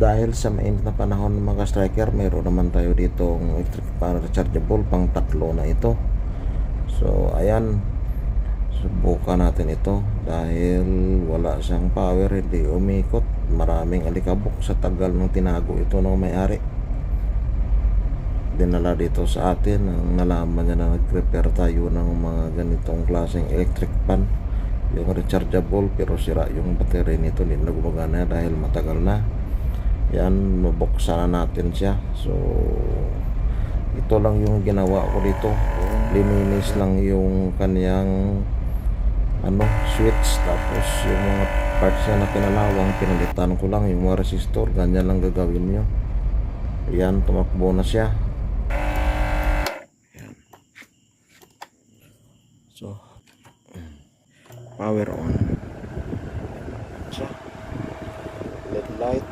dahil sa mainit na panahon ng mga striker, mayroon naman tayo dito electric fan rechargeable pang tatlo na ito. So ayan, subukan natin ito dahil wala siyang power, hindi umikot, maraming alikabok sa tagal ng tinago ito ng may-ari. Dinala dito sa atin ang nalaman niya na nag-repair tayo ng mga ganitong klaseng electric fan, yung rechargeable, pero sira yung battery nito, hindi na gumagana dahil matagal na. Yan, mabuksan na natin siya. So ito lang yung ginawa ko dito, lininis lang yung kanyang switch, tapos yung mga parts niya na pinalawang, pinalitan ko lang yung mga resistor. Ganyan lang gagawin nyo. Yan, tumakbo na siya. Yan. So power on. So LED light.